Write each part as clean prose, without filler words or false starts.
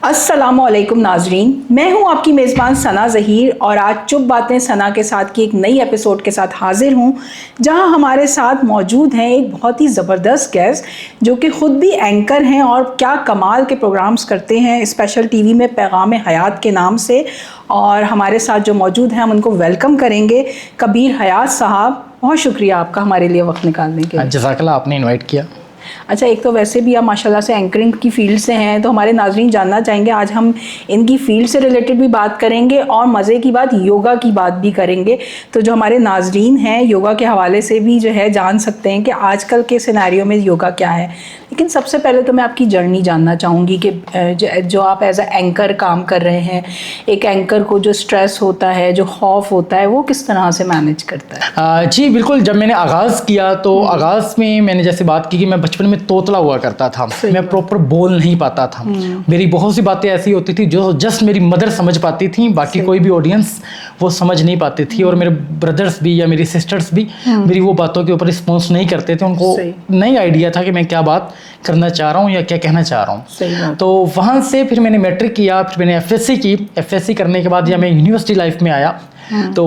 अस्सलाम वालेकुम नाजरीन, मैं हूं आपकी मेज़बान सना ज़हीर और आज चुप बातें सना के साथ की एक नई एपिसोड के साथ हाजिर हूं, जहां हमारे साथ मौजूद हैं एक बहुत ही ज़बरदस्त गेस्ट जो कि ख़ुद भी एंकर हैं और क्या कमाल के प्रोग्राम्स करते हैं स्पेशल टीवी में पैगाम हयात के नाम से। और हमारे साथ जो मौजूद हैं हम उनको वेलकम करेंगे। कबीर हयात साहब, बहुत शुक्रिया आपका हमारे लिए वक्त निकालने के लिए। जज़ाकल्लाह, आपने इनवाइट किया। अच्छा, एक तो वैसे भी आप माशाल्लाह से एंकरिंग की फ़ील्ड से हैं, तो हमारे नाज़रीन जानना चाहेंगे, आज हम इनकी फ़ील्ड से रिलेटेड भी बात करेंगे और मज़े की बात योगा की बात भी करेंगे। तो जो हमारे नाज़रीन हैं योगा के हवाले से भी जो है जान सकते हैं कि आजकल के सिनेरियो में योगा क्या है। लेकिन सबसे पहले तो मैं आपकी जर्नी जानना चाहूँगी कि जो आप एज अ एंकर काम कर रहे हैं, एक एंकर को जो स्ट्रेस होता है, जो खौफ होता है, वो किस तरह से मैनेज करता है? जी बिल्कुल, जब मैंने आगाज़ किया तो आगाज़ में मैंने जैसे बात की कि मैं बचपन में तोतला हुआ करता था, मैं प्रॉपर बोल नहीं पाता था। मेरी बहुत सी बातें ऐसी होती थी जो जस्ट मेरी मदर समझ पाती थी, बाकी कोई भी ऑडियंस वो समझ नहीं पाती थी। और मेरे ब्रदर्स भी या मेरी सिस्टर्स भी मेरी वो बातों के ऊपर रिस्पॉन्स नहीं करते थे, उनको नहीं आइडिया था कि मैं क्या बात करना चाह रहा हूँ या क्या कहना चाह रहा हूँ। तो वहाँ से फिर मैंने मैट्रिक किया, फिर मैंने एफएससी की। एफएससी करने के बाद जब मैं यूनिवर्सिटी लाइफ में आया तो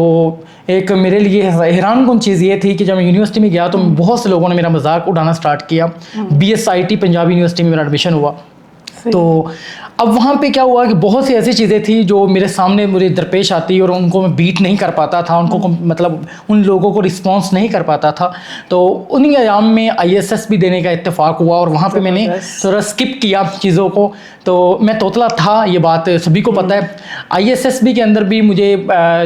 एक मेरे लिए हैरानकुन चीज़ ये थी कि जब मैं यूनिवर्सिटी में गया तो बहुत से लोगों ने मेरा मजाक उड़ाना स्टार्ट किया। BSIT पंजाब यूनिवर्सिटी में मेरा एडमिशन हुआ। तो अब वहाँ पे क्या हुआ कि बहुत सी ऐसी चीज़ें थी जो मेरे सामने मुझे दरपेश आती और उनको मैं बीट नहीं कर पाता था, उनको मतलब उन लोगों को रिस्पॉन्स नहीं कर पाता था। तो उन्हीं अयाम में ISS भी देने का इत्तेफाक हुआ और वहाँ पे मैंने थोड़ा स्किप किया चीज़ों को। तो मैं तोतला था, ये बात सभी को पता है। ISSB के अंदर भी मुझे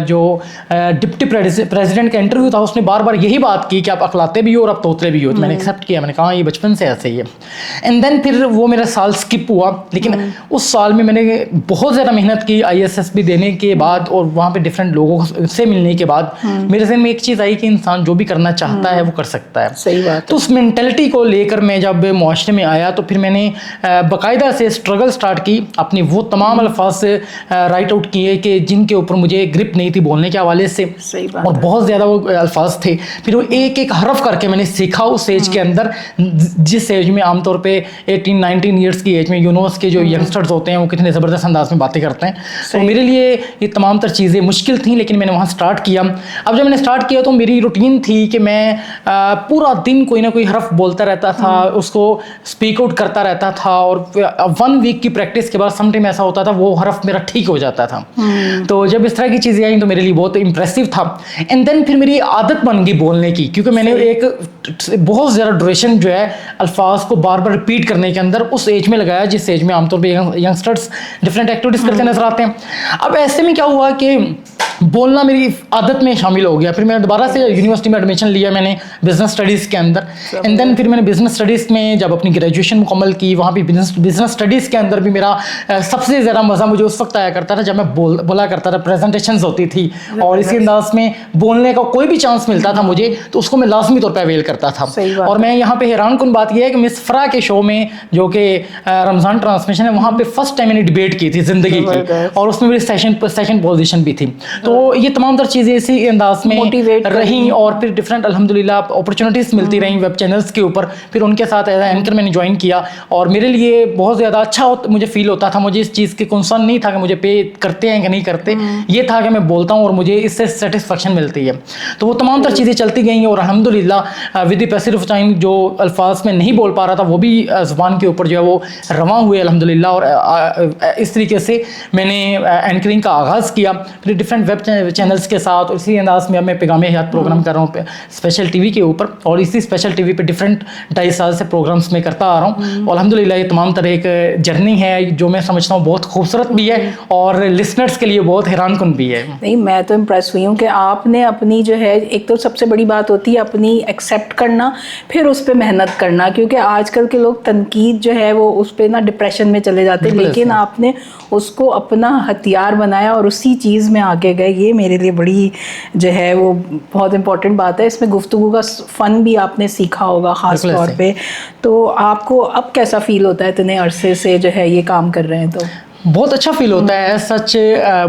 जो डिप्टी प्रेसिडेंट का इंटरव्यू था उसने बार बार यही बात की कि आप अखलाते भी हो और आप तोतले भी हो। तो मैंने एक्सेप्ट किया, मैंने कहा ये बचपन से ऐसे ही है। एंड देन फिर वो मेरा साल स्किप हुआ, लेकिन उस साल में मैंने बहुत ज़्यादा मेहनत की ISSB देने के बाद और वहाँ पे डिफरेंट लोगों से मिलने के बाद मेरे ज़हन में एक चीज़ आई कि इंसान जो भी करना चाहता है वो कर सकता है। सही बात। तो उस मेंटलिटी को लेकर मैं जब मुआशरे में आया तो फिर मैंने बाकायदा से स्ट्रगल स्टार्ट की, अपनी वो तमाम अल्फाज से राइट आउट किए कि जिनके ऊपर मुझे ग्रिप नहीं थी बोलने के हवाले से। सही बात। और बहुत ज़्यादा वो अल्फाज थे, फिर वो एक एक हरफ करके मैंने सीखा उस एज के अंदर, जिस एज में आमतौर पे 18-19 ईयर्स की एज में यूनिवर्स के जो यंगस्टर्स होते हैं वो कितने ज़बरदस्त अंदाज में बातें करते हैं। तो मेरे लिए ये तमाम तर चीज़ें मुश्किल थी, लेकिन मैंने वहाँ स्टार्ट किया। अब जब मैंने स्टार्ट किया तो मेरी रूटीन थी कि मैं पूरा दिन कोई ना कोई हरफ बोलता रहता था, उसको स्पीक आउट करता रहता था। और 1 वीक की प्रैक्टिस के बाद समटाइम ऐसा होता था वो हरफ मेरा ठीक हो जाता था। तो जब इस तरह की चीज़ें आई तो मेरे लिए बहुत इंप्रेसिव था। एंड देन फिर मेरी आदत बन गई बोलने की, क्योंकि मैंने एक बहुत ज़्यादा ड्यूरेशन जो है अल्फाज को बार बार रिपीट करने के अंदर उस एज में लगाया जिस एज में आमतौर पर यंगस्टर्स डिफरेंट एक्टिविटीज़ करते नजर आते हैं। अब ऐसे में क्या हुआ कि बोलना मेरी आदत में शामिल हो गया। फिर मैंने दोबारा से यूनिवर्सिटी में एडमिशन लिया मैंने बिज़नेस स्टडीज़ के अंदर। एंड देन फिर मैंने बिज़नेस स्टडीज़ में जब अपनी ग्रेजुएशन मुकम्मल की, वहाँ भी बिज़नेस स्टडीज़ के अंदर भी मेरा सबसे ज़्यादा मज़ा मुझे उस वक्त आया करता था जब मैं बोला करता था, प्रेजेंटेशंस होती थी और इसी अंदाज में बोलने का कोई भी चांस मिलता था मुझे तो उसको मैं लाजमी तौर पर अवेल करता था। और मैं यहाँ पे हैरानकुन बात यह है कि मिस फरा के शो में जो कि रमज़ान ट्रांसमिशन है, वहाँ पे फर्स्ट टाइम मैंने डिबेट की थी ज़िंदगी की और उसमें मेरी सेकंड पोजीशन भी थी। तो ये तमाम तर चीज़ें इसी अंदाज में रहीं और फिर डिफरेंट अल्हम्दुलिल्लाह अपॉर्चुनिटीज़ मिलती रहीं वेब चैनल्स के ऊपर। फिर उनके साथ एज एंकर मैंने ज्वाइन किया और मेरे लिए बहुत ज़्यादा अच्छा मुझे फील होता था। मुझे इस चीज़ की कंसर्न नहीं था कि मुझे पे करते हैं कि नहीं करते, ये था कि मैं बोलता हूँ और मुझे इससे सेटिस्फेक्शन मिलती है। तो वो तमाम तर चीज़ें चलती गई और अल्हम्दुलिल्लाह with the passage of time जो अल्फाज में नहीं बोल पा रहा था वो भी ज़ुबान के ऊपर जो है वो रवां हुए अल्हम्दुलिल्लाह। और इस तरीके से मैंने एंकरिंग का आगाज़ किया फिर डिफरेंट वेब चैनल्स के साथ। और इसी अंदाज में अब मैं पैगाम हयात प्रोग्राम कर रहा हूँ स्पेशल टीवी के ऊपर और इसी स्पेशल टीवी पे डिफरेंट 2.5 साल से प्रोग्राम्स में करता आ रहा हूँ। और अल्हम्दुलिल्लाह ये तमाम तरह एक जर्नी है जो मैं समझता हूँ बहुत खूबसूरत भी है और लिसनर्स के लिए बहुत हैरानकुन भी है। नहीं, मैं तो इम्प्रेस हुई हूँ कि आपने अपनी जो है, एक तो सबसे बड़ी बात होती है अपनी एक्सेप्ट करना, फिर उस पर मेहनत करना, क्योंकि आजकल के लोग तनकीद जो है वो उस पर ना डिप्रेशन में चले जाते हैं, लेकिन आपने उसको अपना हथियार बनाया और उसी चीज़ में आगे गए। ये मेरे लिए बड़ी जो है वो बहुत इंपॉर्टेंट बात है। इसमें गुफ्तगू का फ़न भी आपने सीखा होगा ख़ास तौर पे। तो आपको अब कैसा फ़ील होता है इतने अरसे से जो है ये काम कर रहे हैं? तो بہت اچھا فیل ہوتا ہے سچ.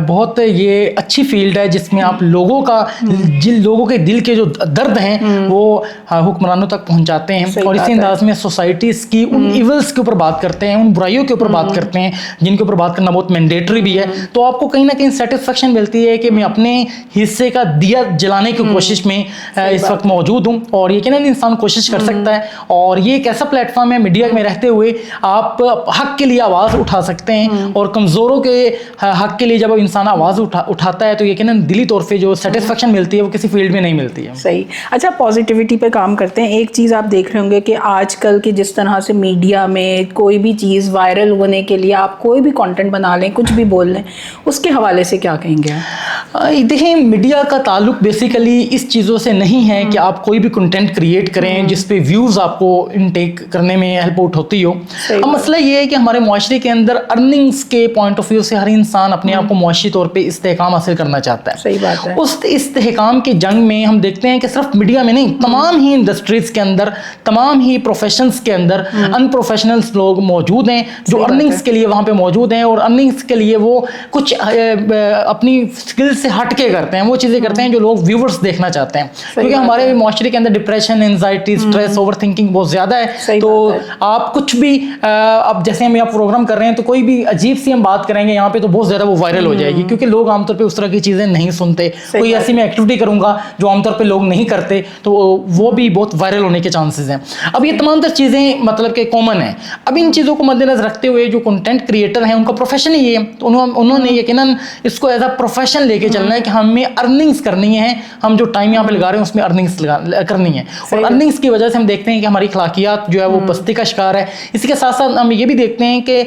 بہت یہ اچھی فیلڈ ہے جس میں آپ لوگوں کا جن لوگوں کے دل کے جو درد ہیں وہ حکمرانوں تک پہنچاتے ہیں, اور اسی انداز میں سوسائٹیز کی ان ایولز کے اوپر بات کرتے ہیں, ان برائیوں کے اوپر بات کرتے ہیں جن کے اوپر بات کرنا بہت مینڈیٹری بھی ہے. تو آپ کو کہیں نہ کہیں سیٹسفیکشن ملتی ہے کہ میں اپنے حصے کا دیا جلانے کی کوشش میں اس وقت موجود ہوں, اور یقیناً انسان کوشش کر سکتا ہے. اور یہ ایک ایسا پلیٹ فارم ہے میڈیا میں رہتے ہوئے آپ حق کے لیے آواز اٹھا سکتے ہیں, اور کمزوروں کے حق کے لیے جب انسان آواز اٹھاتا ہے تو یقیناً دلی طور پہ جو سیٹسفیکشن ملتی ہے وہ کسی فیلڈ میں نہیں ملتی ہے. صحیح. اچھا, پازیٹیوٹی پہ کام کرتے ہیں. ایک چیز آپ دیکھ رہے ہوں گے کہ آج کل کی جس طرح سے میڈیا میں کوئی بھی چیز وائرل ہونے کے لیے آپ کوئی بھی کانٹینٹ بنا لیں, کچھ بھی بول لیں, اس کے حوالے سے کیا کہیں گے آپ؟ دیکھیں, میڈیا کا تعلق بیسیکلی اس چیزوں سے نہیں ہے کہ آپ کوئی بھی کنٹینٹ کریٹ کریں جس پہ ویوز آپ کو انٹیک کرنے میں ہیلپ آؤٹ ہوتی ہو. اب مسئلہ یہ ہے کہ ہمارے معاشرے کے اندر ارننگس کے پوائنٹ آف ویو سے ہر انسان اپنے آپ کو معاشی طور پہ استحکام حاصل کرنا چاہتا ہے. صحیح بات ہے. اس استحکام کی جنگ میں ہم دیکھتے ہیں کہ صرف میڈیا میں نہیں, تمام ہی انڈسٹریز کے اندر, تمام ہی پروفیشنز کے اندر ان پروفیشنلز لوگ موجود ہیں جو ارننگس کے لیے وہاں پہ موجود ہیں, اور ارننگس کے لیے وہ کچھ اپنی اسکل سے ہٹ کے کرتے ہیں, وہ چیزیں کرتے ہیں جو لوگ ویورز دیکھنا چاہتے ہیں. کیونکہ ہمارے معاشرے کے اندر depression, anxiety, stress, overthinking بہت زیادہ ہے. تو آپ کچھ بھی اب جیسے ہم یہاں پروگرام کر رہے ہیں تو کوئی بھی عجیب سی ہم بات کریں گے یہاں پہ تو بہت زیادہ وہ وائرل ہو جائے گی, کیونکہ لوگ عام طور پہ اس طرح کی چیزیں نہیں سنتے. کوئی ایسی میں ایکٹیویٹی کروں گا جو عام طور پہ لوگ نہیں کرتے تو وہ بھی بہت وائرل ہونے کے چانسز ہیں. اب یہ تمام تر چیزیں مطلب کہ کامن ہیں. اب ان چیزوں کو مد نظر رکھتے ہوئے جو کنٹینٹ کریٹر ہیں ان کا پروفیشن ہی ہے, تو انہوں نے یقیناً اس کو ایز اے پروفیشن لے کے چلنا ہے کہ ہمیں ارننگس کرنی ہے, ہم جو ٹائم یہاں پہ لگا رہے ہیں اس میں ارننگس کرنی ہے. اور ارننگس کی وجہ سے ہم دیکھتے ہیں کہ ہماری اخلاقیات جو ہے وہ پستی کا شکار ہے. اسی کے ساتھ ساتھ ہم یہ بھی دیکھتے ہیں کہ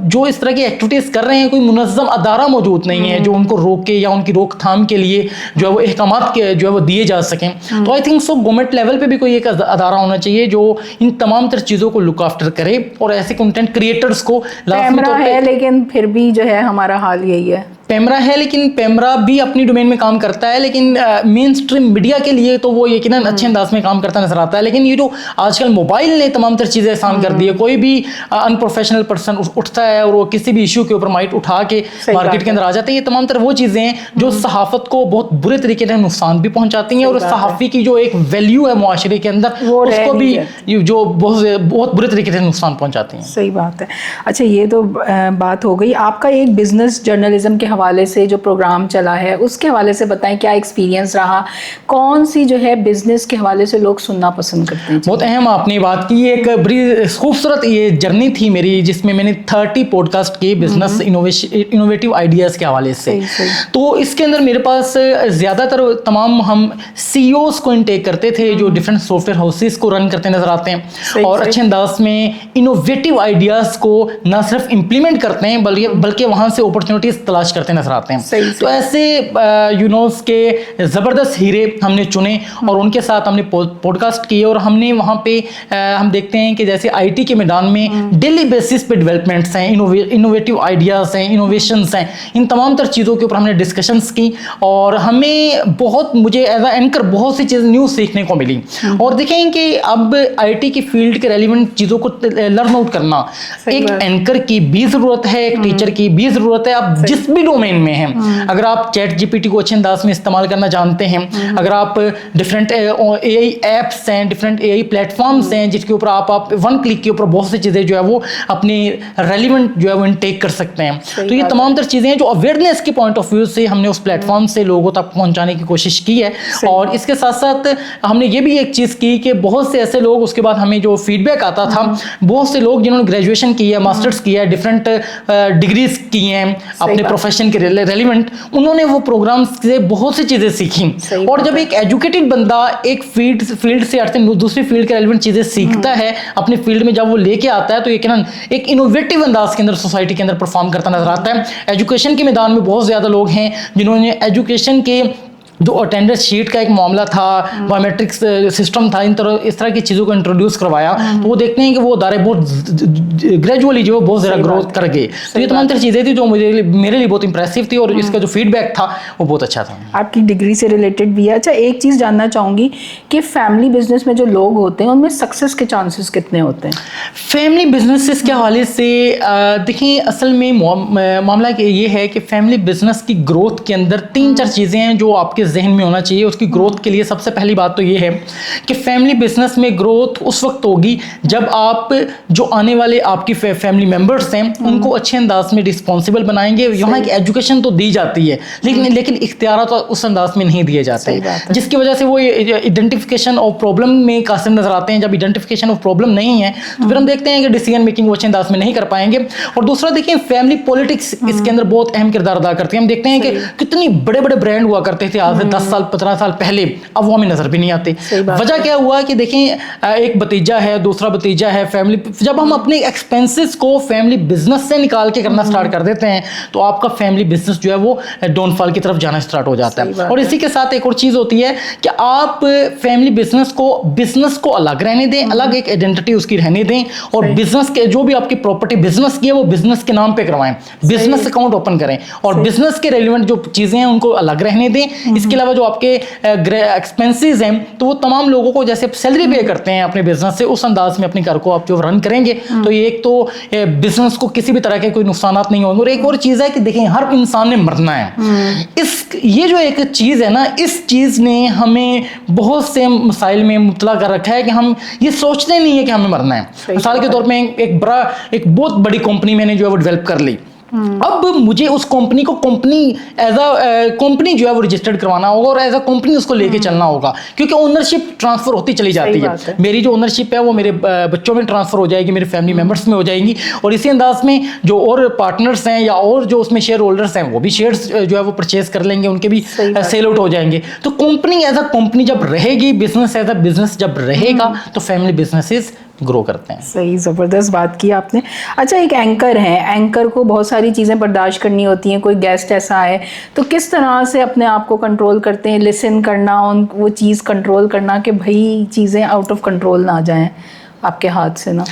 جو اس طرح کی ایکٹیویٹیز کر رہے ہیں کوئی منظم ادارہ موجود نہیں ہے جو ان کو روکے یا ان کی روک تھام کے لیے جو ہے وہ احکامات جو ہے وہ دیے جا سکیں. تو I think so government level پہ بھی کوئی ایک ادارہ ہونا چاہیے جو ان تمام تر چیزوں کو لک آفٹر کرے, اور ایسے کنٹینٹ کریٹرز کو لازمی طور پہ, لیکن پھر بھی جو ہے ہمارا حال یہی ہے. پیمرا ہے لیکن پیمرا بھی اپنی ڈومین میں کام کرتا ہے, لیکن مین اسٹریم میڈیا کے لیے تو وہ یقیناً اچھے انداز میں کام کرتا نظر آتا ہے. لیکن یہ جو آج کل موبائل نے تمام تر چیزیں آسان کر دی ہے, کوئی بھی ان پروفیشنل پرسن اٹھتا ہے اور وہ کسی بھی ایشو کے اوپر مائٹ اٹھا کے مارکیٹ کے اندر آ جاتے ہیں. یہ تمام تر وہ چیزیں ہیں جو صحافت کو بہت برے طریقے سے نقصان بھی پہنچاتی ہیں, اور صحافی کی جو ایک ویلیو ہے معاشرے کے اندر اس کو بھی جو بہت برے طریقے سے نقصان پہنچاتی ہیں. صحیح بات ہے. اچھا, یہ تو بات ہو گئی. آپ کا ایک بزنس جرنلزم کے حوالے سے جو پروگرام چلا ہے اس کے حوالے سے بتائیں, کیا ایکسپیرینس رہا, کون سی جو ہے بزنس کے حوالے سے لوگ سننا پسند کرتے ہیں؟ بہت اہم آپ نے بات کی. ایک بڑی خوبصورت یہ جرنی تھی میری جس میں نے 30 پوڈ کاسٹ کی بزنس انوویٹیو آئیڈیاز کے حوالے سے. تو اس کے اندر میرے پاس زیادہ تر تمام ہم سی اوز کو انٹیک کرتے تھے جو ڈفرینٹ سافٹ ویئر ہاؤسز کو رن کرتے نظر آتے ہیں, اور اچھے انداز میں انوویٹیو آئیڈیاز کو نہ صرف امپلیمنٹ کرتے ہیں بلکہ وہاں سے اپرچونیٹیز تلاش کرتے نظر آتے ہیں. تو ایسے یونوس کے زبردست ہیرے ہم نے چنے اور ان کے ساتھ ہم نے پوڈ کاسٹ کیے, اور ہم نے وہاں پہ ہم دیکھتے ہیں کہ جیسے آئی ٹی کے میدان میں ڈیلی بیسس پہ ڈیولپمنٹس ہیں, انوویٹیو آئیڈیاز ہیں, انوویشنس ہیں, ان تمام تر چیزوں کے اوپر ہم نے ڈسکشنس کی, اور ہمیں مجھے ایز اے اینکر بہت سی چیزیں نیو سیکھنے کو ملی. اور دیکھیں کہ اب آئی ٹی کی فیلڈ کے ریلیونٹ چیزوں کو لرن آؤٹ کرنا ایک اینکر کی بھی ضرورت ہے, ایک ٹیچر کی بھی ضرورت ہے. آپ جس بھی ڈومین میں ہیں, اگر آپ چیٹ جی پی ٹی کو اچھے انداز میں استعمال کرنا جانتے ہیں, اگر آپ ڈفرینٹ اے آئی ایپس ہیں, ڈفرینٹ اے آئی پلیٹ فارمس ہیں جس کے اوپر آپ ون کلک کے اوپر بہت سی چیزیں جو ہے وہ اپنی ریلیونٹ جو ہے وہ انٹیک کر سکتے ہیں. تو یہ تمام تر چیزیں ہیں جو اویئرنیس کے پوائنٹ آف ویو سے ہم نے اس پلیٹ فارم سے لوگوں تک پہنچانے کی کوشش کی ہے. اور اس کے ساتھ ساتھ ہم نے یہ بھی ایک چیز کی کہ بہت سے ایسے لوگ, اس کے بعد ہمیں جو فیڈ بیک آتا تھا, بہت سے لوگ جنہوں نے گریجویشن کی ہے, ماسٹرز کیا ہے, ڈفرینٹ ڈگریز کی ہیں اپنے پروفیشن کے ریلیونٹ, انہوں نے وہ پروگرامز سے بہت سی چیزیں سیکھیں. اور جب ایک ایجوکیٹڈ بندہ ایک فیلڈ سے دوسری فیلڈ کے ریلیونٹ چیزیں سیکھتا ہے اپنی فیلڈ میں, جب وہ لے کے آتا ہے تو یقیناً ایک انوویٹیو انداز کے اندر سوسائٹی کے اندر پرفارم کرتا نظر آتا ہے. ایجوکیشن کے میدان میں بہت زیادہ لوگ ہیں جنہوں نے ایجوکیشن کے जो अटेंडेंस शीट का एक मामला था, बायोमेट्रिक्स सिस्टम था, इस तरह की चीज़ों को इंट्रोड्यूस करवाया, तो वो देखते हैं कि वो अदारे बहुत ग्रेजुअली जो बहुत ज़्यादा ग्रोथ कर गए। तो ये तमाम तरह चीज़ें थी जो मेरे लिए बहुत इंप्रेसिव थी, और इसका जो फीडबैक था वो बहुत अच्छा था। आपकी डिग्री से रिलेटेड भी है। अच्छा, एक चीज़ जानना चाहूँगी कि फैमिली बिजनेस में जो लोग होते हैं उनमें सक्सेस के चांसेस कितने होते हैं? फैमिली बिजनेसेस के हवाले से देखिए, असल में मामला ये है कि फैमिली बिजनेस की ग्रोथ के अंदर 3-4 चीज़ें हैं जो आपके जहन में होना चाहिए। उसकी ग्रोथ के लिए सबसे पहली बात तो ये है कि फैमिली बिजनेस में ग्रोथ उस वक्त होगी जब आप जो आने वाले आपकी फैमिली मेंबर्स हैं उनको अच्छे अंदाज में रिस्पॉन्सिबल बनाएंगे। यहाँ की एजुकेशन तो दी जाती है, लेकिन इख्तियार तो उस अंदाज में नहीं दिए जाते, जिसकी वजह से वो आइडेंटिफिकेशन ऑफ प्रॉब्लम में कासिर नजर आते हैं। जब आइडेंटिफिकेशन ऑफ प्रॉब्लम नहीं है तो फिर हम देखते हैं कि डिसीजन मेकिंग वो अच्छे अंदाज में नहीं कर पाएंगे। और दूसरा देखिए, फैमिली पॉलिटिक्स इसके अंदर बहुत अहम किरदार अदा करती है। हम देखते हैं कि कितनी बड़े बड़े ब्रांड हुआ करते थे आज से 10 साल 15 साल पहले, अब वो हमें नजर भी नहीं आते। वजह क्या हुआ कि देखें, एक भतीजा है, दूसरा भतीजा है, फैमिली, जब हम अपने एक्सपेंसेस को फैमिली बिजनेस से निकाल के करना स्टार्ट कर देते हैं तो आपका फैमिली बिजनेस जो है वो डाउनफॉल की तरफ जाना स्टार्ट हो जाता है। और इसी के साथ एक और चीज होती है कि आप फैमिली बिजनेस को अलग रहने दें, अलग एक आइडेंटिटी उसकी रहने दें, और बिजनेस के जो भी आपकी प्रॉपर्टी बिजनेस की है वो बिजनेस के नाम पे करवाएं, बिजनेस अकाउंट ओपन करें, और बिजनेस के रेलिवेंट जो चीजें हैं उनको अलग रहने दें। इसके अलावा जो आपके एक्सपेंसेस हैं तो वो तमाम लोगों को जैसे सैलरी पे करते हैं अपने बिजनेस से, उस अंदाज में अपने घर को आप जो रन करेंगे तो ये एक तो बिजनेस को किसी भी तरह के कोई नुकसानात नहीं होंगे। और एक और चीज है कि देखें, हर इंसान ने मरना है। ये जो एक चीज है ना, इस चीज ने हमें बहुत से मसाइल में मुब्तला कर रखा है कि हम ये सोचते नहीं है कि हमें मरना है। मिसाल के तौर पे एक बहुत बड़ी कंपनी मैंने जो है वो डेवलप कर ली, अब मुझे उस कंपनी को कंपनी जो है वो रजिस्टर्ड करवाना होगा और एज अ कंपनी उसको लेके चलना होगा, क्योंकि ओनरशिप ट्रांसफर होती चली जाती है। मेरी जो ओनरशिप है वो मेरे बच्चों में ट्रांसफर हो जाएगी, मेरे फैमिली मेंबर्स में हो जाएंगी, और इसी अंदाज में जो और पार्टनर्स हैं या और जो उसमें शेयर होल्डर्स हैं वो भी शेयर्स जो है वो परचेज कर लेंगे, उनके भी सेल आउट हो जाएंगे। तो कंपनी एज अ कंपनी जब रहेगी, बिजनेस एज अ बिजनेस जब रहेगा तो फैमिली बिजनेसेस ग्रो करते हैं। सही, ज़बरदस्त बात की आपने। अच्छा, एक एंकर है, एंकर को बहुत सारी चीज़ें बर्दाश्त करनी होती हैं। कोई गेस्ट ऐसा आए तो किस तरह से अपने आप को कंट्रोल करते हैं, लिसन करना, वो चीज़ कंट्रोल करना कि भाई चीज़ें आउट ऑफ कंट्रोल ना जाएं आपके हाथ से ना?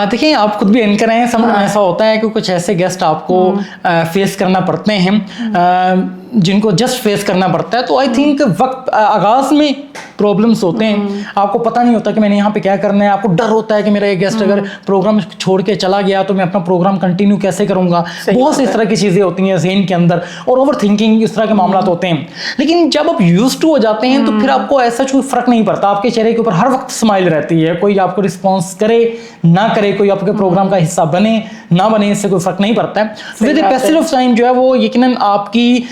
देखिए, आप खुद भी एंकर हैं, ऐसा होता है कि कुछ ऐसे गेस्ट आपको फेस करना पड़ते हैं जिनको जस्ट फेस करना पड़ता है। तो आई थिंक वक्त आगाज में प्रॉब्लम्स होते हैं, आपको पता नहीं होता कि मैंने यहाँ पे क्या करना है, आपको डर होता है कि मेरा एक गेस्ट अगर प्रोग्राम छोड़ के चला गया तो मैं अपना प्रोग्राम कंटिन्यू कैसे करूँगा। बहुत सी इस तरह की चीज़ें होती हैं ज़हन के अंदर, और ओवर थिंकिंग, इस तरह के मामला होते हैं। लेकिन जब आप यूज्ड टू हो जाते हैं तो फिर आपको ऐसा कोई फ़र्क नहीं पड़ता, आपके चेहरे के ऊपर हर वक्त स्माइल रहती है। कोई आपको रिस्पॉन्स करे ना करे, कोई आपके प्रोग्राम का हिस्सा बने ना बने, इससे कोई फ़र्क नहीं पड़ता है। With the passage of time जो है वो यकीनन आपकी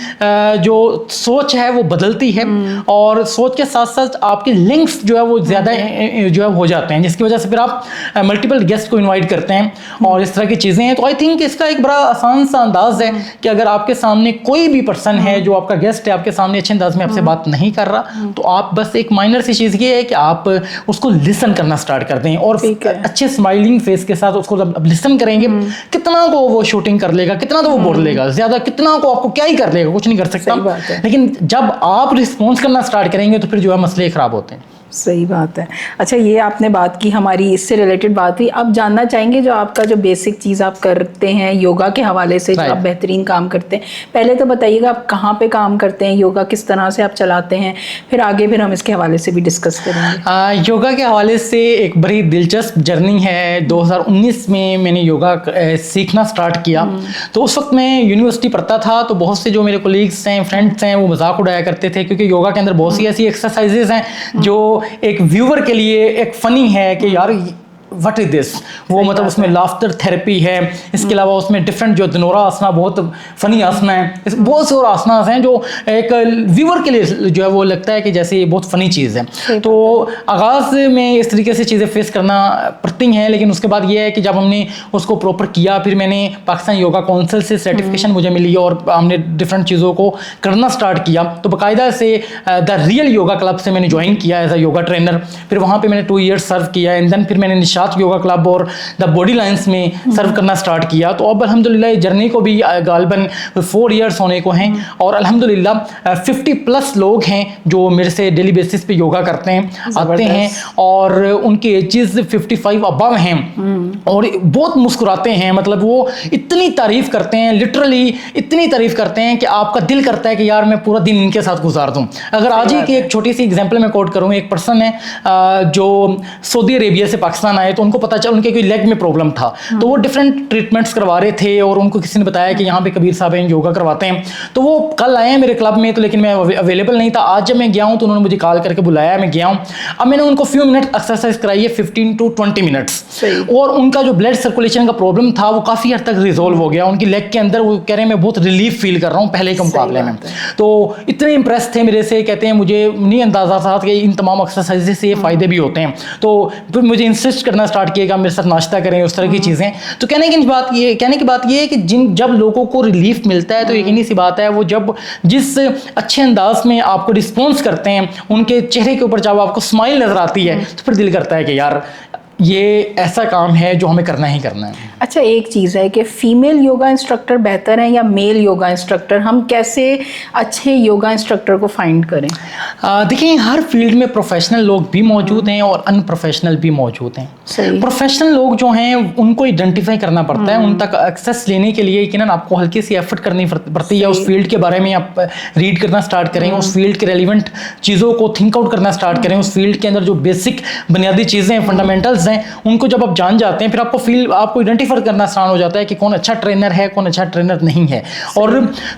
जो सोच है वो बदलती है, और सोच के साथ साथ आपके लिंक्स जो है वो ज़्यादा जो है हो जाते हैं, जिसकी वजह से फिर आप मल्टीपल गेस्ट को इनवाइट करते हैं और इस तरह की चीज़ें हैं। तो आई थिंक इसका एक बड़ा आसान सा अंदाज है कि अगर आपके सामने कोई भी पर्सन है जो आपका गेस्ट है, आपके सामने अच्छे अंदाज में आपसे बात नहीं कर रहा, तो आप बस एक माइनर सी चीज़ ये है कि आप उसको लिसन करना स्टार्ट कर दें, और अच्छे स्माइलिंग फेस के साथ उसको जब लिसन करेंगे, कितना को वो शूटिंग कर लेगा, कितना तो वो बोल लेगा, ज़्यादा कितना को आपको क्या ही कर लेगा, कुछ नहीं कर सकता। लेकिन जब आप रिस्पॉन्स करना स्टार्ट करेंगे तो फिर जो है मसले खराब होते हैं। सही बात है। अच्छा, ये आपने बात की, हमारी इससे रिलेटेड बात हुई। अब जानना चाहेंगे जो आपका जो बेसिक चीज़ आप करते हैं योगा के हवाले से, जो आप बेहतरीन काम करते हैं, पहले तो बताइएगा आप कहाँ पे काम करते हैं, योगा किस तरह से आप चलाते हैं, फिर आगे फिर हम इसके हवाले से भी डिस्कस करेंगे। योगा के हवाले से एक बड़ी दिलचस्प जर्नी है। 2019 में मैंने योगा सीखना स्टार्ट किया। तो उस वक्त मैं यूनिवर्सिटी पढ़ता था, तो बहुत से जो मेरे कोलीग्स हैं, फ्रेंड्स हैं, वो मजाक उड़ाया करते थे, क्योंकि योगा के अंदर बहुत सी ऐसी एक्सरसाइजेज हैं जो एक व्यूअर के लिए एक फनी है कि यार व्हाट इज दिस, वो मतलब उसमें लाफ्टर थेरेपी है। इसके अलावा उसमें डिफरेंट जो धनुरा आसना बहुत फनी आसना है, बहुत से और आसनास हैं जो एक व्यूअर के लिए जो है वो लगता है कि जैसे ये बहुत फनी चीज़ है। तो आगाज़ में इस तरीके से चीज़ें फेस करना पड़ती हैं, लेकिन उसके बाद ये है कि जब हमने उसको प्रॉपर किया, फिर मैंने पाकिस्तान योगा काउंसिल से सर्टिफिकेशन मुझे मिली और हमने डिफरेंट चीज़ों को करना स्टार्ट किया। तो बाकायदा से द रियल योगा क्लब से मैंने ज्वाइन किया एज अ योगा ट्रेनर। फिर वहाँ पर मैंने 2 ईयर्स सर्व किया, एंड देन फिर मैंने नशात योगा क्लब और द बॉडी लाइन्स में सर्व करना स्टार्ट किया। तो अब अल्हम्दुलिल्लाह जर्नी को भी गालिबन 4 इयर्स होने को हैं और अल्हम्दुलिल्लाह 50+ लोग हैं जो मेरे से डेली बेसिस पे योगा करते हैं, आते हैं और उनकी एजेस 55 अबव हैं और बहुत मुस्कुराते हैं। मतलब वो इतनी तारीफ करते हैं, लिटरली इतनी तारीफ करते हैं कि आपका दिल करता है कि यार मैं पूरा दिन इनके साथ गुजार दूं। अगर आज ही की एक छोटी सी एग्जांपल मैं कोट करूं, एक पर्सन है जो सऊदी अरेबिया से पाकिस्तान आए, तो उनको पता चला उनके कोई लेग में प्रॉब्लम था, तो वो डिफरेंट ट्रीटमेंट्स करवा रहे थे और उनको किसी ने बताया कि यहाँ पे कबीर साहब हैं योगा करवाते हैं। तो वो कल आए हैं मेरे क्लब में, तो लेकिन मैं अवेलेबल नहीं था। आज जब मैं गया हूँ तो उन्होंने मुझे कॉल करके बुलाया, मैं गया हूँ। अब मैंने उनको फ्यू मिनट एक्सरसाइज कराई है, 15 to 20 मिनट्स, और उनका जो ब्लड सर्कुलेशन का प्रॉब्लम था वो काफ़ी हद तक रिजोल्व हो गया। उनकी लेग के अंदर वो कह रहे हैं मैं बहुत रिलीफ फील कर रहा हूँ पहले के मुकाबले में। तो इतने इंप्रेस थे मेरे से, कहते हैं मुझे नहीं अंदाजा था कि इन तमाम एक्सरसाइज से ये फ़ायदे भी होते हैं। तो फिर मुझे इंसिस्ट करना स्टार्ट किया कि आप मेरे साथ नाश्ता करें, उस तरह की चीज़ें। तो कहने की बात ये है कि जब लोगों को रिलीफ मिलता है तो यकीनी सी बात है वो जब जिस अच्छे अंदाज में आपको रिस्पॉन्स करते हैं, उनके चेहरे के ऊपर जब आपको स्माइल नज़र आती है तो फिर दिल करता है कि यार ये ऐसा काम है जो हमें करना ही करना है। अच्छा, एक चीज़ है कि फीमेल योगा इंस्ट्रक्टर बेहतर हैं या मेल योगा इंस्ट्रक्टर? हम कैसे अच्छे योगा इंस्ट्रक्टर को फाइंड करें? देखिए, हर फील्ड में प्रोफेशनल लोग भी मौजूद हैं और अनप्रोफेशनल भी मौजूद हैं। प्रोफेशनल लोग जो हैं उनको आइडेंटिफाई करना पड़ता है, उन तक एक्सेस लेने के लिए यकीनन आपको हल्की सी एफर्ट करनी पड़ती है। उस फील्ड के बारे में आप रीड करना स्टार्ट करें, उस फील्ड के रेलिवेंट चीज़ों को थिंक आउट करना स्टार्ट करें, उस फील्ड के अंदर जो बेसिक बुनियादी चीज़ें हैं, फंडामेंटल्स हैं, उनको जब आप जान जाते हैं फिर आपको आइडेंटिफाई करना आसान हो जाता है कि कौन अच्छा ट्रेनर है, कौन अच्छा ट्रेनर नहीं है। और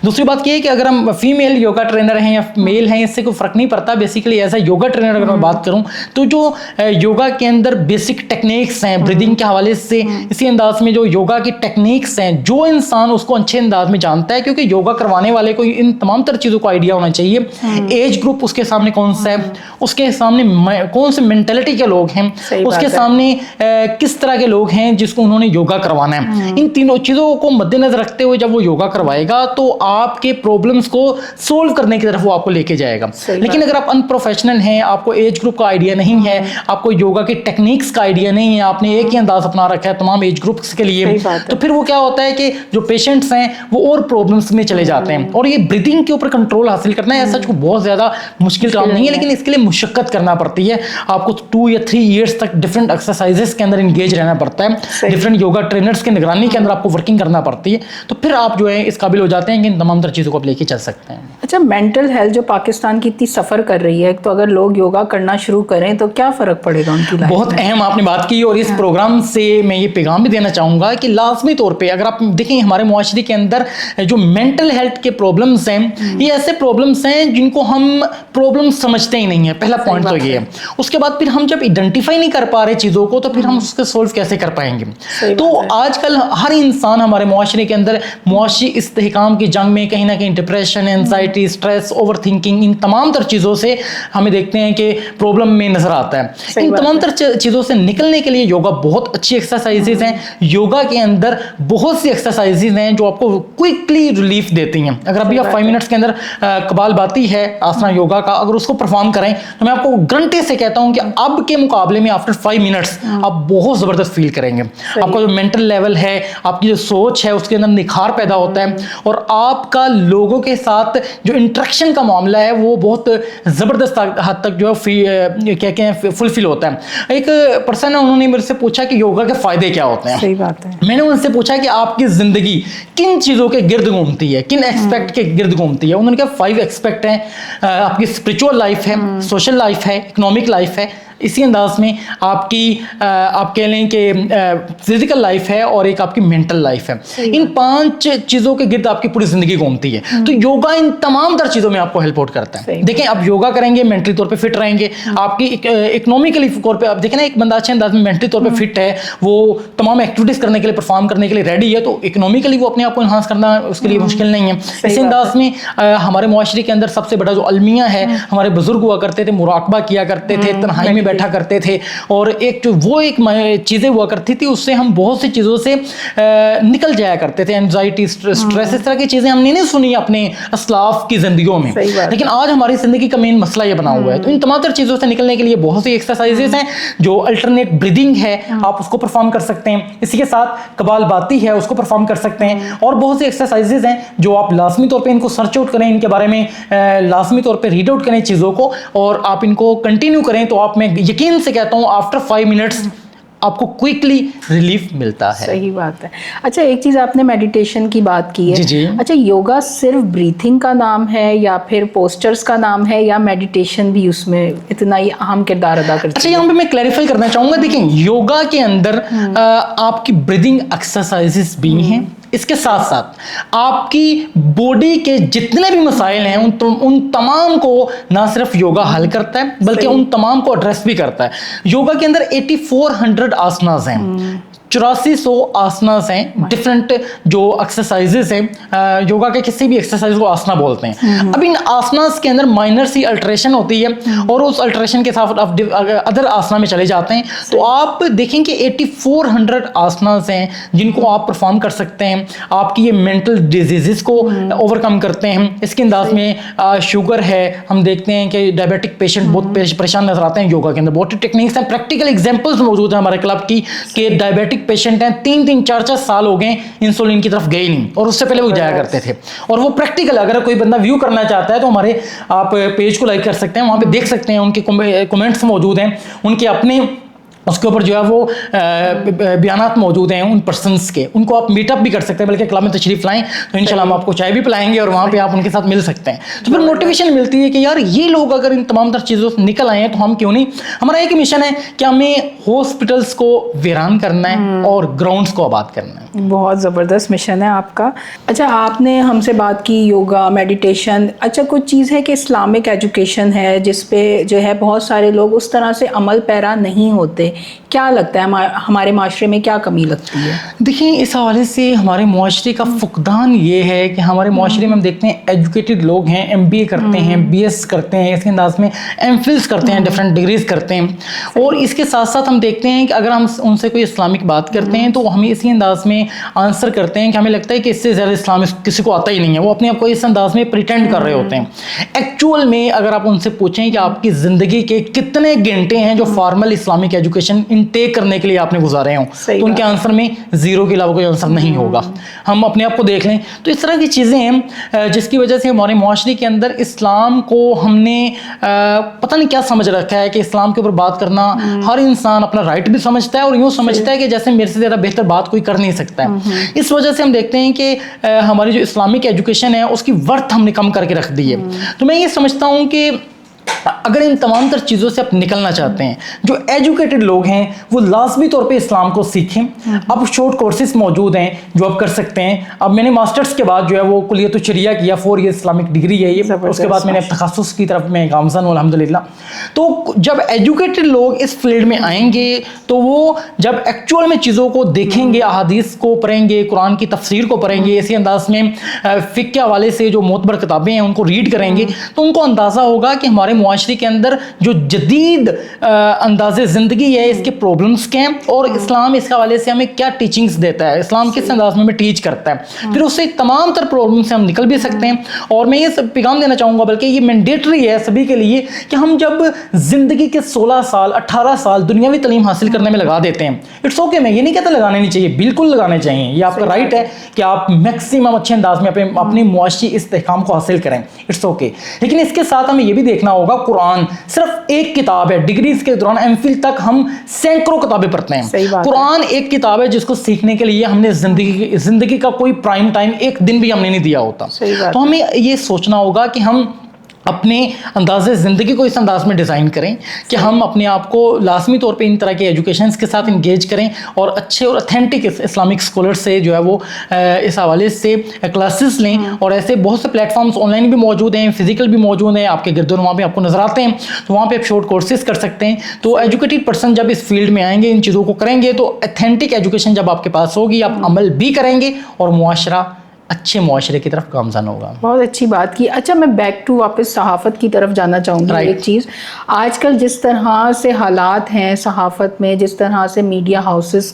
दूसरी बात ये है कि अगर हम फीमेल योगा ट्रेनर हैं या मेल हैं, इससे कोई फ़र्क नहीं पड़ता। Basically as a yoga trainer अगर मैं बात करूं तो जो योगा के अंदर बेसिक टेक्निक्स हैं, ब्रीदिंग के हवाले से इसी अंदाज में जो योगा की टेक्निक्स हैं, जो इंसान उसको अच्छे अंदाज में जानता है, क्योंकि योगा करवाने वाले को इन तमाम तरह चीज़ों को आइडिया होना चाहिए। एज ग्रुप उसके सामने कौन सा है, उसके सामने कौन से मेंटेलिटी के लोग हैं, उसके सामने किस तरह के लोग हैं जिसको उन्होंने योगा करवाना है। इन तीनों चीज़ों को मद्देनजर रखते हुए जब वो योगा करवाएगा तो आपके प्रॉब्लम्स को सोल्व करने की तरफ वो आपको लेके जाएगा। लेकिन अगर आप अनप्रोफेशनल हैं, आपको एज ग्रुप का आइडिया नहीं है, आपको योगा की टेक्निक्स का आइडिया नहीं है, आपने एक ही अंदाज अपना रखा है तमाम एज ग्रुप्स के लिए, तो फिर वो क्या होता है कि जो पेशेंट्स हैं वो और प्रॉब्लम्स में चले जाते हैं। और ये ब्रीदिंग के ऊपर कंट्रोल हासिल करना है सच को बहुत ज़्यादा मुश्किल काम नहीं है, लेकिन इसके लिए मुशक्कत करना पड़ती है। आपको 2 या 3 ईयर्स तक डिफरेंट एक्सरसाइजेस के अंदर इंगेज रहना पड़ता है, डिफरेंट योगा ट्रेनर्स की निगरानी के अंदर आपको वर्किंग करना पड़ती है, तो फिर आप जो है इस काबिल हो जाते हैं कि इन तमाम तरह चीज़ों को आप लेके चल सकते हैं। अच्छा, मेंटल हेल्थ जो पाकिस्तान की इतनी सफ़र कर रही है, तो अगर लोग योगा करना शुरू करें तो क्या फ़र्क पड़ेगा उनकी लाइफ में? बहुत अहम आपने बात की, और इस प्रोग्राम से मैं ये पैगाम भी देना चाहूँगा कि लाजमी तौर पर अगर आप देखें हमारे मुआशरे के अंदर जो मेंटल हेल्थ के प्रॉब्लम्स हैं, ये ऐसे प्रॉब्लम्स हैं जिनको हम प्रॉब्लम समझते ही नहीं है। पहला पॉइंट तो ये है। उसके बाद फिर हम जब आइडेंटिफाई नहीं कर पा रहे चीज़ों को तो फिर हम उसके सोल्व कैसे कर पाएंगे। तो आजकल हर इंसान हमारे मुआशरे के अंदर मुआशी इस्तेहकाम की जंग में कहीं ना कहीं depression, anxiety, stress, overthinking, इन तमाम तर चीज़ों से हमें देखते हैं कि प्रॉब्लम में नज़र आता है। इन तमाम तर चीज़ों से निकलने के लिए योगा बहुत अच्छी एक्सरसाइजेज हैं। योगा के अंदर बहुत सी एक्सरसाइजेज हैं जो आपको क्विकली रिलीफ देती हैं। अगर अभी आप 5 मिनट्स के अंदर कपालभाति है आसना योगा का, अगर उसको परफॉर्म करें तो मैं आपको गारंटी से कहता हूं कि अब के मुकाबले में आफ्टर 5 मिनट्स आप बहुत ज़बरदस्त फील करेंगे। आपका जो मेंटल लेवल है, आपकी जो सोच है, उसके अंदर निखार पैदा होता है और आपका लोगों के साथ जो इंटरेक्शन का मामला है वो बहुत ज़बरदस्त हद तक जो है क्या कहते हैं फुलफिल होता है। एक पर्सन है, उन्होंने मेरे से पूछा कि योगा के फ़ायदे क्या होते हैं। सही बात है। मैंने उनसे पूछा कि आपकी ज़िंदगी किन चीज़ों के गिर्द घूमती है, किन एक्सपेक्ट के गिर्द घूमती है। उन्होंने कहा 5 एक्सपेक्ट हैं। आपकी स्पिरिचुअल लाइफ है, सोशल लाइफ है, इकोनॉमिक लाइफ है, इसी अंदाज में आपकी आप कह लें कि फिजिकल लाइफ है और एक आपकी मेंटल लाइफ है। इन 5 चीज़ों के गिर्द आपकी पूरी ज़िंदगी घूमती है। तो योगा इन तमाम तरह चीज़ों में आपको हेल्प आउट करता है। देखें, आप योगा करेंगे, मेंटली तौर पे फिट रहेंगे। आपकी इकोनॉमिकली तौर पे आप देखें ना, एक बंदा अच्छे अंदाज में मेंटली तौर पे फिट है, वो तमाम एक्टिविटीज़ करने के लिए, परफॉर्म करने के लिए रेडी है, तो इकोनॉमिकली वो अपने आप को इन्हांस करना उसके लिए मुश्किल नहीं है। इसी अंदाज में हमारे मुआशरे के अंदर सबसे बड़ा जो अलमिया है, हमारे बुजुर्ग हुआ करते थे, मुराकबा किया करते थे, तन्हाई में बैठा करते थे, और एक जो वो एक चीज़ें हुआ करती थी उससे हम बहुत सी चीज़ों से निकल जाया करते थे, एंजाइटी, स्ट्रेस, इस तरह की चीज़ें हमने नहीं सुनी अपने असलाफ की ज़िंदगियों में, लेकिन आज हमारी ज़िंदगी का मेन मसला ये बना हुआ है। तो इन तमाम तर चीज़ों से निकलने के लिए बहुत सी एक्सरसाइजेज हैं, जो अल्टरनेट ब्रीदिंग है आप उसको परफॉर्म कर सकते हैं, इसी के साथ कपालभाति है उसको परफॉर्म कर सकते हैं, और बहुत सी एक्सरसाइजेज हैं जो आप लाजमी तौर पे इनको सर्च आउट करें, इनके बारे में लाजमी तौर पे रीड आउट करें चीज़ों को, और आप इनको कंटिन्यू करें तो आप, मैं यकीन से कहता हूँ, आफ्टर 5 मिनट्स आपको क्विकली रिलीफ मिलता है। सही बात है। अच्छा, एक चीज़ आपने मेडिटेशन की बात की है। जी जी। अच्छा, योगा सिर्फ ब्रीथिंग का नाम है या फिर पोस्चर्स का नाम है, या मेडिटेशन भी उसमें इतना ही अहम किरदार अदा करती है? अच्छा, यहाँ पे मैं क्लैरिफाई करना चाहूँगा, देखिए योगा के अंदर आपकी ब्रीदिंग एक्सरसाइजेस भी हैं, इसके साथ साथ आपकी बॉडी के जितने भी मसाइल हैं उन तमाम को ना सिर्फ योगा हल करता है बल्कि उन तमाम को एड्रेस भी करता है। योगा के अंदर 8400 आसनास हैं, 8400 आसनास हैं, डिफरेंट जो एक्सरसाइजेस हैं, योगा के किसी भी एक्सरसाइज को आसना बोलते हैं। अब इन आसनास के अंदर माइनर सी अल्टरेशन होती है, और उस अल्टरेशन के साथ आप अदर आसना में चले जाते हैं, तो आप देखेंगे 8400 आसनास हैं जिनको आप परफॉर्म कर सकते हैं। आपकी ये मेंटल डिजीजेस को ओवरकम करते हैं। इसके अंदाज में शुगर है, हम देखते हैं कि डायबिटिक पेशेंट बहुत परेशान नजर आते हैं। योगा के अंदर बहुत टेक्निक्स हैं, प्रैक्टिकल एग्जांपल्स मौजूद हैं हमारे क्लब की, कि डायबिटिक पेशेंट हैं 3-3, 4-4 साल हो गए इंसुलिन की तरफ गए नहीं, और उससे पहले वो जाया करते थे, और वो प्रैक्टिकल, अगर कोई बंदा व्यू करना चाहता है तो हमारे आप पेज को लाइक कर सकते हैं, वहाँ पे देख सकते हैं, उनके कमेंट्स मौजूद हैं, उनके अपने उसके ऊपर जो है वो बयानात मौजूद हैं उन पर्सनस के, उनको आप मीटअप भी कर सकते हैं, बल्कि क्लब में तशरीफ लाएं तो इंशाल्लाह हम आपको चाय भी पिलाएंगे और वहाँ पे आप उनके साथ मिल सकते हैं। तो फिर मोटिवेशन मिलती है कि यार ये लोग अगर इन तमाम तर चीज़ों से निकल आए हैं तो हम क्यों नहीं। हमारा एक मिशन है कि हमें हॉस्पिटल्स को वीरान करना है और ग्राउंड्स को आबाद करना है। बहुत ज़बरदस्त मिशन है आपका। अच्छा, आपने हमसे बात की योगा, मेडिटेशन। अच्छा, कुछ चीज़ है कि इस्लामिक एजुकेशन है जिस पे जो है बहुत सारे लोग उस तरह से अमल पैरा नहीं होते, क्या लगता है हमारे माशरे में क्या कमी लगती है? देखिए, इस हवाले से हमारे माशरे का फुकदान ये है कि हमारे माशरे में हम देखते हैं एजुकेटेड लोग हैं, MBA करते हैं, BS करते हैं, इसके अंदाज में MPhils करते हैं, डिफरेंट डिग्रीज करते हैं, और इसके साथ साथ हम देखते हैं कि अगर हम उनसे कोई इस्लामिक बात करते हैं तो हमें इसी अंदाज में आंसर करते हैं कि हमें लगता है कि इससे ज़्यादा इस्लाम किसी को आता ही नहीं है। वो अपने आप को इस अंदाज में प्रिटेंड कर रहे होते हैं। एक्चुअल में अगर आप उनसे पूछें कि आपकी ज़िंदगी के कितने घंटे हैं जो फॉर्मल इस्लामिक एजुकेशन इनटेक करने के लिए आपने गुजारे हों, तो उनके आंसर में 0 के अलावा कोई आंसर नहीं होगा। हम अपने आप को देख लें तो इस तरह की चीज़ें हैं जिसकी वजह से हमारे माशरे के अंदर इस्लाम को हमने पता नहीं क्या समझ रखा है कि इस्लाम के ऊपर बात करना हर इंसान अपना राइट भी समझता है, और यूँ समझता है कि जैसे मेरे से ज़्यादा बेहतर बात कोई कर नहीं सकता है। इस वजह से हम देखते हैं कि हमारी जो इस्लामिक एजुकेशन है उसकी वर्थ हमने कम करके रख दी है। तो मैं ये समझता हूँ कि अगर इन तमाम तर चीज़ों से आप निकलना चाहते हैं, जो एजुकेटेड लोग हैं वो लाजमी तौर पे इस्लाम को सीखें। अब शॉर्ट कोर्सेज मौजूद हैं जो आप कर सकते हैं। अब मैंने मास्टर्स के बाद जो है वो कुलियत शरिया किया, 4 ईयर इस्लामिक डिग्री है ये, उसके बाद मैंने तखस्सुस की तरफ में गामजन हूं अल्हम्दुलिल्लाह। तो जब एजुकेटेड लोग इस फील्ड में आएंगे तो वो जब एक्चुअल में चीज़ों को देखेंगे, अहादीस को पढ़ेंगे, कुरान की तफसीर को पढ़ेंगे, इसी अंदाज में फ़िक़्ह के हवाले से जो मोतबर किताबें हैं उनको रीड करेंगे, तो उनको अंदाज़ा होगा कि हमारे मुआशरे के अंदर जो जदीद अंदाज़े ज़िंदगी है इसके प्रॉब्लम्स क्या हैं, और इस्लाम इस हवाले से हमें क्या टीचिंग्स देता है, इस्लाम किस अंदाज में हमें टीच करता है। फिर उससे तमाम तर प्रॉब्लम से हम निकल भी सकते हैं। और मैं ये पैगाम देना चाहूँगा, बल्कि ये मैंडेटरी है सभी के लिए, कि हम जब ज़िंदगी के 16 साल 18 साल दुनियावी तालीम हासिल करने में लगा देते हैं, इट्स ओके, मैं ये नहीं कहता लगाने नहीं चाहिए, बिल्कुल लगाने चाहिए, ये आपका राइट है कि आप मैक्सिमम अच्छे अंदाज में अपनी मुआशी इस्तेहकाम को हासिल करें, इट्स ओके। लेकिन इसके साथ हमें ये भी देखना होगा, कुरान सिर्फ एक किताब है, डिग्रीज के दौरान MPhil तक हम सैकड़ों किताबें पढ़ते हैं। कुरान एक किताब है जिसको सीखने के लिए हमने जिंदगी का कोई प्राइम टाइम एक दिन भी हमने नहीं दिया होता। तो हमें ये सोचना होगा कि हम अपने अंदाज़े ज़िंदगी को इस अंदाज में डिज़ाइन करें कि हम अपने आप को लाजमी तौर पे इन तरह के एजुकेशंस के साथ इंगेज करें, और अच्छे और अथेंटिक इस्लामिक स्कॉलर से जो है वो इस हवाले से क्लासेस लें। और ऐसे बहुत से प्लेटफॉर्म्स ऑनलाइन भी मौजूद हैं, फिजिकल भी मौजूद हैं, आपके गिरदोर वहाँ पे आपको नज़र आते हैं, तो वहाँ पे आप शॉर्ट कोर्सेज कर सकते हैं। तो एजुकेटेड पर्सन जब इस फील्ड में आएंगे, इन चीज़ों को करेंगे, तो अथेंटिक एजुकेशन जब आपके पास होगी, आप अमल भी करेंगे और मुआशरा اچھے معاشرے کی طرف گامزن ہوگا. بہت اچھی بات کی. اچھا میں بیک ٹو واپس صحافت کی طرف جانا چاہوں گی. ایک چیز آج کل جس طرح سے حالات ہیں صحافت میں, جس طرح سے میڈیا ہاؤسز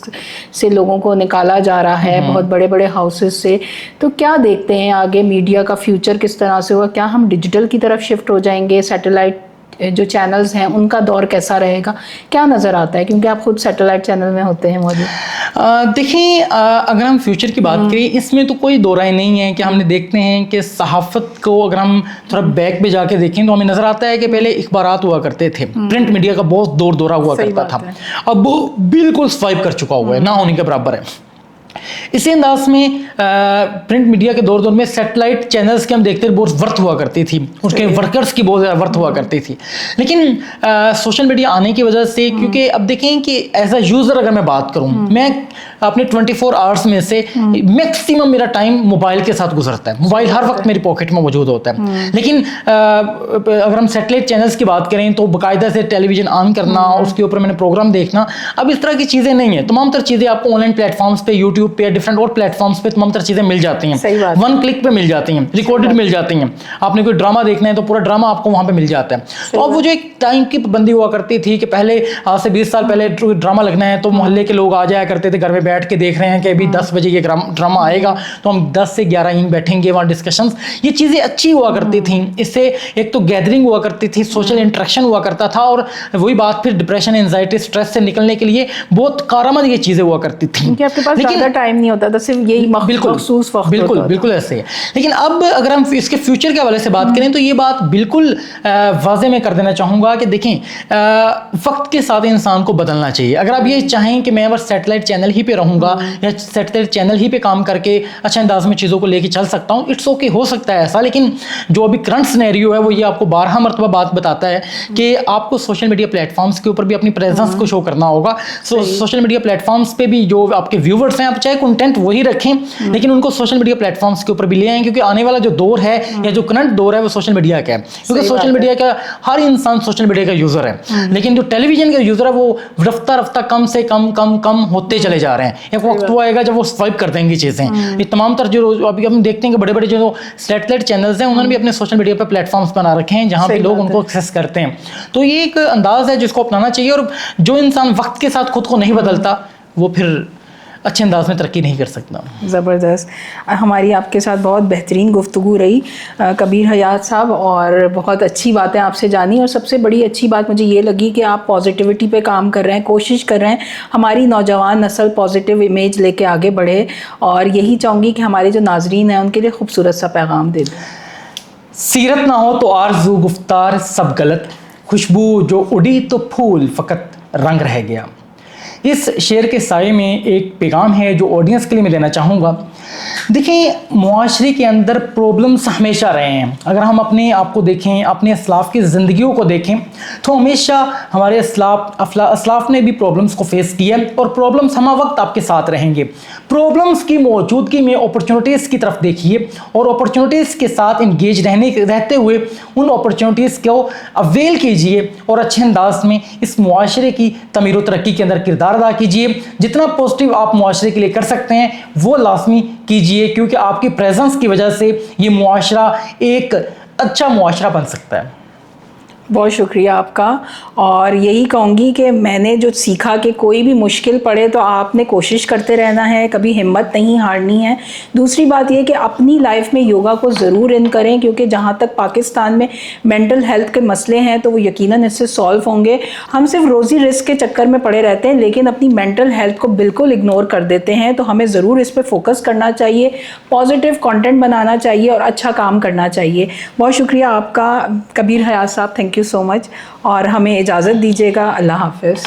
سے لوگوں کو نکالا جا رہا ہے, بہت بڑے بڑے ہاؤسز سے, تو کیا دیکھتے ہیں آگے میڈیا کا فیوچر کس طرح سے ہوگا؟ کیا ہم ڈیجیٹل کی طرف شفٹ ہو جائیں گے؟ سیٹلائٹ جو چینلز ہیں ان کا دور کیسا رہے گا؟ کیا نظر آتا ہے, کیونکہ آپ خود سیٹلائٹ چینل میں ہوتے ہیں موجود؟ دیکھیں اگر ہم فیوچر کی بات کریں اس میں تو کوئی دو رائے نہیں ہے کہ ہم نے دیکھتے ہیں کہ صحافت کو اگر ہم تھوڑا بیک پہ جا کے دیکھیں تو ہمیں نظر آتا ہے کہ پہلے اخبارات ہوا کرتے تھے, پرنٹ میڈیا کا بہت دور دورہ ہوا کرتا تھا, اب وہ بالکل سوائپ کر چکا ہوا ہے, نہ ہونے کے برابر ہے. اسی انداز میں پرنٹ میڈیا کے دور میں سیٹلائٹ چینلز کے ہم دیکھتے ہیں بہت ورتھ ہوا کرتی تھی, اس کے ورکرز کی بہت زیادہ ورتھ ہوا کرتی تھی. لیکن سوشل میڈیا آنے کی وجہ سے, کیونکہ اب دیکھیں کہ ایز اے یوزر اگر میں بات کروں, میں اپنے 24 آورس میں سے میکسیمم میرا ٹائم موبائل کے ساتھ گزرتا ہے, موبائل ہر وقت میری پاکٹ میں موجود ہوتا ہے. لیکن اگر ہم سیٹلائٹ چینلز کی بات کریں تو باقاعدہ سے ٹیلی ویژن آن کرنا, اس کے اوپر میں نے پروگرام دیکھنا, اب اس طرح کی چیزیں نہیں ہیں. تمام تر چیزیں آپ کو آن لائن پلیٹ فارمس پہ, یوٹیوب پہ, ڈفرنٹ اور پلیٹ فارمس پہ تمام تر چیزیں مل جاتی ہیں, ون کلک پہ مل جاتی ہیں, ریکارڈڈ مل جاتی ہیں. آپ نے کوئی ڈرامہ دیکھنا ہے تو پورا ڈرامہ آپ کو وہاں پہ مل جاتا ہے. تو اب وہ جو ایک ٹائم کی پابندی ہوا کرتی تھی کہ پہلے آج سے 20 سال پہلے ڈرامہ لگنا ہے تو محلے کے لوگ آ جایا کرتے تھے, گھر میں بیٹھ کے دیکھ رہے ہیں کہ ابھی 10 بجے یہ ڈرامہ آئے گا تو ہم 10 سے 11 یہیں بیٹھیں گے, وہاں ڈسکشنز, یہ چیزیں اچھی ہوا کرتی تھیں. اس سے ایک تو گیدرنگ ہوا کرتی تھی, سوشل انٹریکشن ہوا کرتا تھا, اور وہی بات پھر ڈپریشن, انزائٹی, اسٹریس سے نکلنے کے لیے بہت کارآمد یہ چیزیں ہوا کرتی تھیں. کیونکہ آپ کے پاس زیادہ ٹائم نہیں ہوتا تھا, صرف یہی مخصوص وقت. بالکل ایسے ہے. لیکن اب اگر ہم اس کے فیوچر کے حوالے سے بات کریں تو یہ بات بالکل واضح میں کر دینا چاہوں گا کہ دیکھیں وقت کے ساتھ انسان کو بدلنا چاہیے. اگر آپ یہ چاہیں کہ میں بس سیٹلائٹ چینل ہی پہ رہوں گا یا سیٹلائٹ چینل ہی پہ کام کر کے اچھے انداز میں چیزوں کو لے کے چل سکتا ہوں, اٹس اوکے, ہو سکتا ہے ایسا. لیکن جو ابھی کرنٹ سینیریو ہے وہ یہ آپ کو 12 مرتبہ بات بتاتا ہے کہ آپ کو سوشل میڈیا پلیٹ فارمس کے اوپر بھی اپنی پریزنس کو شو کرنا ہوگا. سوشل میڈیا پلیٹ فارمس پہ بھی جو آپ کے ویورز ہیں, آپ چاہے کنٹینٹ وہی رکھیں لیکن ان کو سوشل میڈیا پلیٹ فارمس کے اوپر بھی لے آئیں, کیونکہ آنے والا جو دور ہے یا جو کرنٹ دور ہے وہ سوشل میڈیا کا ہے. کیونکہ سوشل میڈیا کا ہر انسان سوشل میڈیا کا یوزر ہے, لیکن جو ٹیلی ویژن کا یوزر ہے وہ رفتہ کم سے کم ہوتے چلے جا رہے ہیں. ایک وقت وہ آئے گا جب وہ سوائپ کر دیں گی چیزیں. یہ تمام تر جو ابھی ہم دیکھتے ہیں کہ بڑے بڑے جو سیٹلائٹ چینلز ہیں انہوں نے بھی اپنے سوشل میڈیا پہ پلیٹ فارمس بنا رکھے ہیں جہاں پہ لوگ ان کو ایکسیس کرتے ہیں. تو یہ ایک انداز ہے جس کو اپنانا چاہیے, اور جو انسان وقت کے ساتھ خود کو نہیں بدلتا وہ پھر اچھے انداز میں ترقی نہیں کر سکتا. زبردست. ہماری آپ کے ساتھ بہت بہترین گفتگو رہی کبیر حیات صاحب, اور بہت اچھی باتیں آپ سے جانی, اور سب سے بڑی اچھی بات مجھے یہ لگی کہ آپ پازیٹیوٹی پہ کام کر رہے ہیں, کوشش کر رہے ہیں ہماری نوجوان نسل پازیٹیو امیج لے کے آگے بڑھے, اور یہی چاہوں گی کہ ہمارے جو ناظرین ہیں ان کے لیے خوبصورت سا پیغام دے دیں. سیرت نہ ہو تو آرزو گفتار سب غلط, خوشبو جو اڑی تو پھول فقط رنگ رہ گیا. اس شعر کے سائے میں ایک پیغام ہے جو آڈینس کے لیے میں دینا چاہوں گا. دیکھیں معاشرے کے اندر پرابلمس ہمیشہ رہے ہیں. اگر ہم اپنے آپ کو دیکھیں, اپنے اسلاف کی زندگیوں کو دیکھیں تو ہمیشہ ہمارے اسلاف نے بھی پرابلمس کو فیس کیا, اور پرابلمس ہمہ وقت آپ کے ساتھ رہیں گے. پرابلمس کی موجودگی میں اپرچونٹیز کی طرف دیکھیے, اور اپرچونٹیز کے ساتھ انگیج رہتے ہوئے ان اپرچونٹیز کو اویل کیجیے, اور اچھے انداز میں اس معاشرے کی تعمیر و ترقی کے اندر کردار ادا کیجیے. جتنا پازیٹیو آپ معاشرے کے لیے کر سکتے ہیں وہ لازمی کیجیے, کیونکہ آپ کی پریزنس کی وجہ سے یہ معاشرہ ایک اچھا معاشرہ بن سکتا ہے. بہت شکریہ آپ کا, اور یہی کہوں گی کہ میں نے جو سیکھا کہ کوئی بھی مشکل پڑے تو آپ نے کوشش کرتے رہنا ہے, کبھی ہمت نہیں ہارنی ہے. دوسری بات یہ کہ اپنی لائف میں یوگا کو ضرور ان کریں, کیونکہ جہاں تک پاکستان میں مینٹل ہیلتھ کے مسئلے ہیں تو وہ یقیناً اس سے سالو ہوں گے. ہم صرف روزی رزق کے چکر میں پڑے رہتے ہیں لیکن اپنی مینٹل ہیلتھ کو بالکل اگنور کر دیتے ہیں, تو ہمیں ضرور اس پہ فوکس کرنا چاہیے, پازیٹیو کانٹینٹ بنانا چاہیے اور اچھا کام کرنا چاہیے. بہت شکریہ آپ کا کبیر حیات صاحب, تھینک یو سو مچ, اور ہمیں اجازت دیجیے گا. اللہ حافظ.